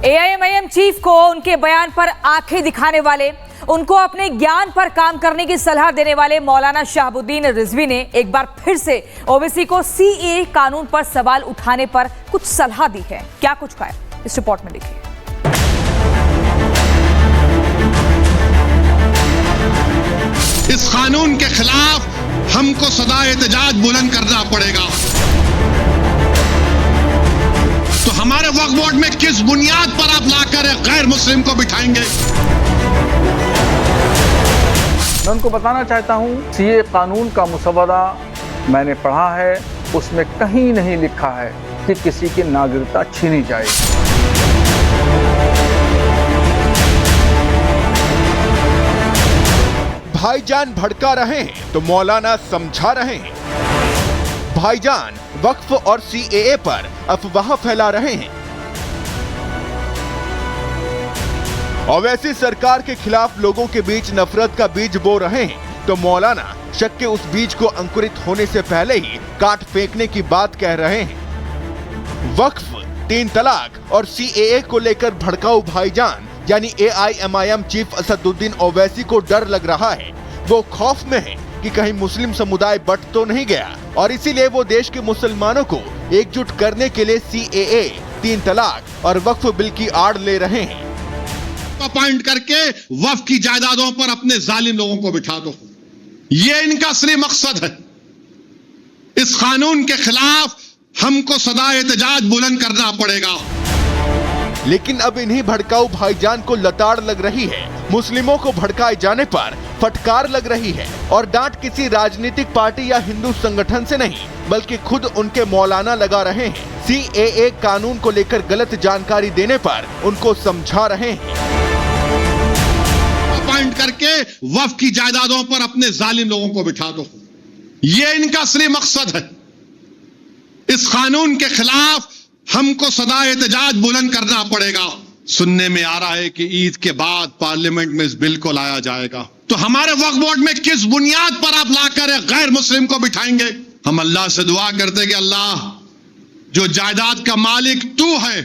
AIMIM chief को उनके बयान पर आंखें दिखाने वाले, उनको अपने ज्ञान पर काम करने की सलाह देने वाले मौलाना शहाबुद्दीन रिजवी ने एक बार फिर से ओवैसी को सीएए कानून पर सवाल उठाने पर कुछ सलाह दी है। क्या कुछ कहा है, इस रिपोर्ट में देखिए। इस कानून के खिलाफ हमको सदा एहतजाज बुलंद करना पड़ेगा। तो हमारे वक्फ बोर्ड में किस बुनियाद पर आप लाकर एक गैर मुस्लिम को बिठाएंगे? मैं उनको बताना चाहता हूं, सीए कानून का मुसवदा मैंने पढ़ा है, उसमें कहीं नहीं लिखा है कि किसी की नागरिकता छीनी जाए। भाईजान भड़का रहे हैं तो मौलाना समझा रहे हैं। भाईजान वक्फ और सीएए पर अफवाह फैला रहे हैं। ओवैसी सरकार के खिलाफ लोगों के बीच नफरत का बीज बो रहे हैं तो मौलाना शक के उस बीज को अंकुरित होने से पहले ही काट फेंकने की बात कह रहे हैं। वक्फ, 3 तलाक और सीएए को लेकर भड़काऊ भाईजान यानी एआईएमआईएम चीफ असदुद्दीन ओवैसी को डर लग रहा है। वो खौफ में है कि कहीं मुस्लिम समुदाय बट तो नहीं गया और इसीलिए वो देश के मुसलमानों को एकजुट करने के लिए सीएए, 3 तलाक और वक्फ बिल की आड़ ले रहे हैं। अपॉइंट करके वक्फ की जायदादों पर अपने जालिम लोगों को बिठा दो, ये इनका असली मकसद है। इस कानून के खिलाफ हमको सदा एहतजाज बुलंद करना पड़ेगा। लेकिन अब इन्हीं भड़काऊ भाईजान को लताड़ लग रही है। मुस्लिमों को भड़काए जाने पर फटकार लग रही है और डांट किसी राजनीतिक पार्टी या हिंदू संगठन से नहीं बल्कि खुद उनके मौलाना लगा रहे हैं। सीएए कानून को लेकर गलत जानकारी देने पर उनको समझा रहे हैं। अपॉइंट करके वक्फ की जायदादों पर अपने जालिम लोगों को बिठा दो, ये इनका असली मकसद है। इस कानून के खिलाफ हमको सदा एहतजाज बुलंद करना पड़ेगा। सुनने में आ रहा है कि ईद के बाद पार्लियामेंट में इस बिल को लाया जाएगा। तो हमारे वक्फ बोर्ड में किस बुनियाद पर आप लाकर एक गैर मुस्लिम को बिठाएंगे? हम अल्लाह से दुआ करते कि अल्लाह, जो जायदाद का मालिक तू है,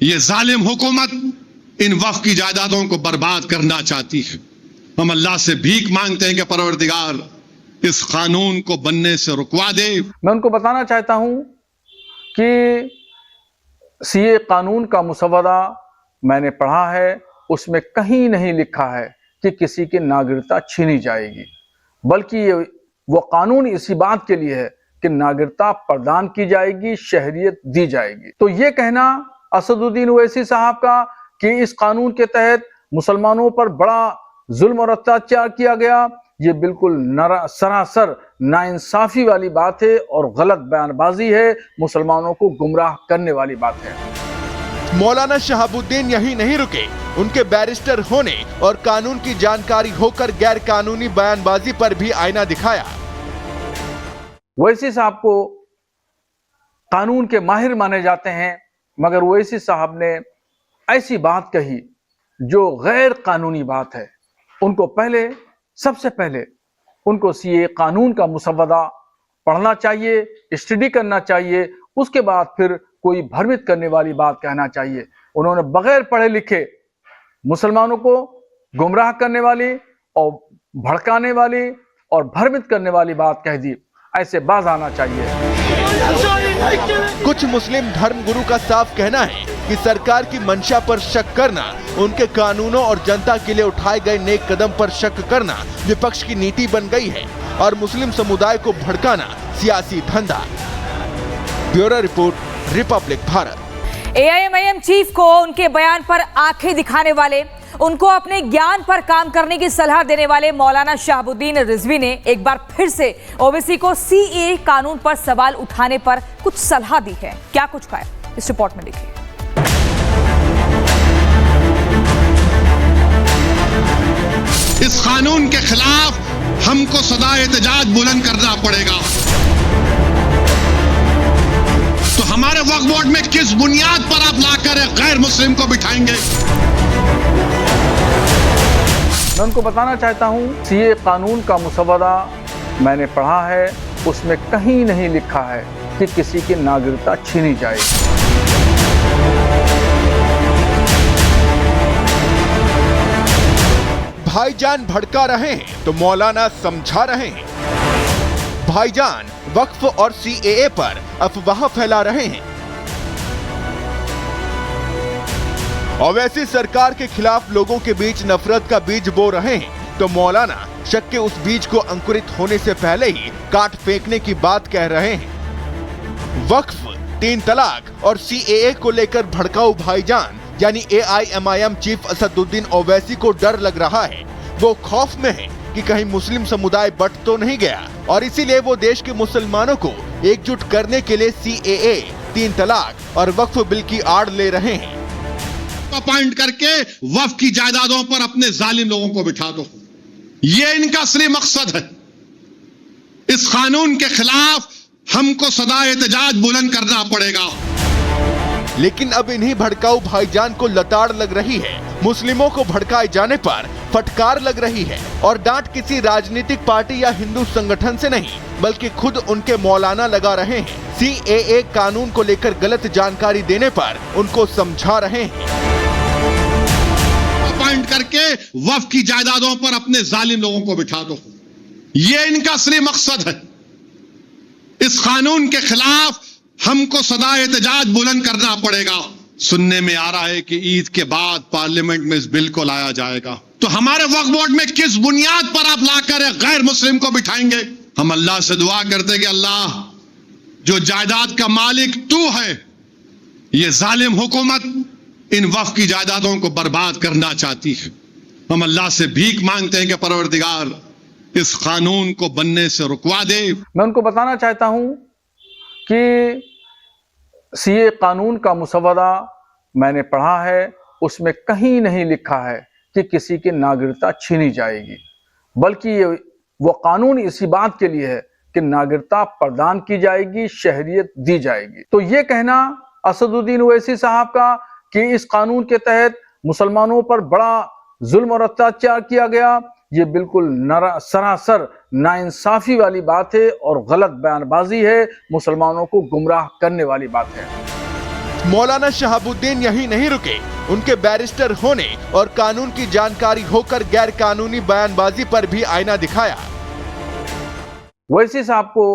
ये जालिम हुकूमत इन वक्फ की जायदादों को बर्बाद करना चाहती है। हम अल्लाह से भीख मांगते हैं कि परवरदिगार इस कानून को बनने से रुकवा दे। मैं उनको बताना चाहता हूं कि सीए कानून का मुसवदा मैंने पढ़ा है, उसमें कहीं नहीं लिखा है कि किसी की नागरिकता छीनी जाएगी, बल्कि ये वो कानून इसी बात के लिए है कि नागरिकता प्रदान की जाएगी, शहरियत दी जाएगी। तो ये कहना असदुद्दीन ओवैसी साहब का कि इस कानून के तहत मुसलमानों पर बड़ा जुल्म और अत्याचार किया गया, ये बिल्कुल सरासर नाइंसाफी वाली बात है और गलत बयानबाजी है, मुसलमानों को गुमराह करने वाली बात है। मौलाना शहाबुद्दीन यही नहीं रुके, उनके बैरिस्टर होने और कानून की जानकारी होकर गैर कानूनी बयानबाजी पर भी आईना दिखाया। ओवैसी साहब को कानून के माहिर माने जाते हैं, मगर ओवैसी साहब ने ऐसी बात कही जो गैर कानूनी बात है। उनको सबसे पहले उनको सीए कानून का मुसवदा पढ़ना चाहिए, स्टडी करना चाहिए, उसके बाद फिर कोई भ्रमित करने वाली बात कहना चाहिए। उन्होंने बगैर पढ़े लिखे मुसलमानों को गुमराह करने वाली और भड़काने वाली और भ्रमित करने वाली बात कह दी। ऐसे बाज आना चाहिए। कुछ मुस्लिम धर्म गुरु का साफ कहना है कि सरकार की मंशा पर शक करना, उनके कानूनों और जनता के लिए उठाए गए नेक कदम पर शक करना विपक्ष की नीति बन गई है और मुस्लिम समुदाय को भड़काना सियासी धंधा। Bureau report, Republic Bharat. AIMIM chief को उनके बयान पर आंखें दिखाने वाले, उनको अपने ज्ञान पर काम करने की सलाह देने वाले मौलाना शहाबुद्दीन रिजवी ने एक बार फिर से ओवैसी को सीएए कानून पर सवाल उठाने पर कुछ सलाह दी है। क्या कुछ कहा है, इस रिपोर्ट में देखिए। इस कानून के खिलाफ हमको सदा एहतजाज बुलंद करना पड़ेगा। तो हमारे वक्फ बोर्ड में किस बुनियाद पर आप लाकर एक गैर मुस्लिम को बिठाएंगे? मैं उनको बताना चाहता हूं, सीए कानून का मुसवदा मैंने पढ़ा है, उसमें कहीं नहीं लिखा है कि किसी की नागरिकता छीनी जाएगी। भाईजान भड़का रहे हैं तो मौलाना समझा रहे हैं। भाईजान वक्फ और सीएए पर अफवाह फैला रहे हैं। ओवैसी सरकार के खिलाफ लोगों के बीच नफरत का बीज बो रहे हैं तो मौलाना शक के उस बीज को अंकुरित होने से पहले ही काट फेंकने की बात कह रहे हैं। वक्फ, 3 तलाक और सीएए को लेकर भड़काऊ भाईजान यानी एआईएमआईएम चीफ असदुद्दीन ओवैसी को डर लग रहा है। वो खौफ में है कि कहीं मुस्लिम समुदाय बट तो नहीं गया और इसीलिए वो देश के मुसलमानों को एकजुट करने के लिए सीएए, 3 तलाक और वक्फ बिल की आड़ ले रहे हैं। अपॉइंट करके वक्फ की जायदादों पर अपने जालिम लोगों को बिठा दो, ये इनका असली मकसद है। इस कानून के खिलाफ हमको सदा एहतजाज बुलंद करना पड़ेगा। लेकिन अब इन्हीं भड़काऊ भाईजान को लताड़ लग रही है। मुस्लिमों को भड़काए जाने पर फटकार लग रही है और डांट किसी राजनीतिक पार्टी या हिंदू संगठन से नहीं बल्कि खुद उनके मौलाना लगा रहे हैं। सीएए कानून को लेकर गलत जानकारी देने पर उनको समझा रहे हैं। अपॉइंट करके वक्फ की जायदादों पर अपने जालिम लोगों को बिठा दो, ये इनका असली मकसद है। इस कानून के खिलाफ हमको सदा एहतजाज बुलंद करना पड़ेगा। सुनने में आ रहा है कि ईद के बाद पार्लियामेंट में इस बिल को लाया जाएगा, तो हमारे वक्फ बोर्ड में किस बुनियाद पर आप लाकर गैर मुस्लिम को बिठाएंगे? हम अल्लाह से दुआ करते कि अल्लाह, जो जायदाद का मालिक तू है, ये जालिम हुकूमत इन वक्फ की जायदादों को बर्बाद करना चाहती है। हम अल्लाह से भीख मांगते हैं कि परवरदिगार इस कानून को बनने से रुकवा दे। मैं उनको बताना चाहता हूं कि सीए कानून का मुसवदा मैंने पढ़ा है, उसमें कहीं नहीं लिखा है कि किसी की नागरिकता छीनी जाएगी, बल्कि ये वो कानून इसी बात के लिए है कि नागरिकता प्रदान की जाएगी, शहरियत दी जाएगी। तो ये कहना असदुद्दीन ओवैसी साहब का कि इस कानून के तहत मुसलमानों पर बड़ा जुल्म और अत्याचार किया गया, ये बिल्कुल सरासर नाइंसाफी वाली बात है और गलत बयानबाजी है, मुसलमानों को गुमराह करने वाली बात है। मौलाना शहाबुद्दीन यही नहीं रुके, उनके बैरिस्टर होने और कानून की जानकारी होकर गैर कानूनी बयानबाजी पर भी आईना दिखाया। ओवैसी साहब को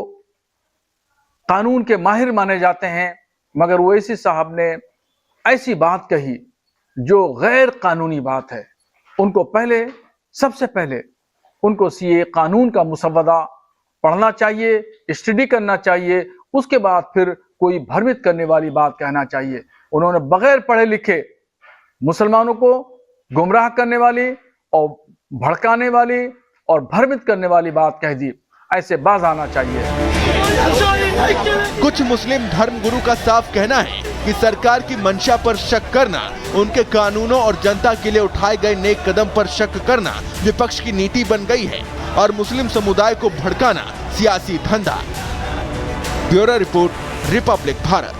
कानून के माहिर माने जाते हैं, मगर ओवैसी साहब ने ऐसी बात कही जो गैर कानूनी बात है। उनको सबसे पहले उनको सीए कानून का मुसवदा पढ़ना चाहिए, स्टडी करना चाहिए, उसके बाद फिर कोई भ्रमित करने वाली बात कहना चाहिए। उन्होंने बगैर पढ़े लिखे मुसलमानों को गुमराह करने वाली और भड़काने वाली और भ्रमित करने वाली बात कह दी। ऐसे बाज आना चाहिए। कुछ मुस्लिम धर्मगुरु का साफ कहना है कि सरकार की मंशा पर शक करना, उनके कानूनों और जनता के लिए उठाए गए नेक कदम पर शक करना विपक्ष की नीति बन गई है और मुस्लिम समुदाय को भड़काना सियासी धंधा। Bureau report, Republic Bharat.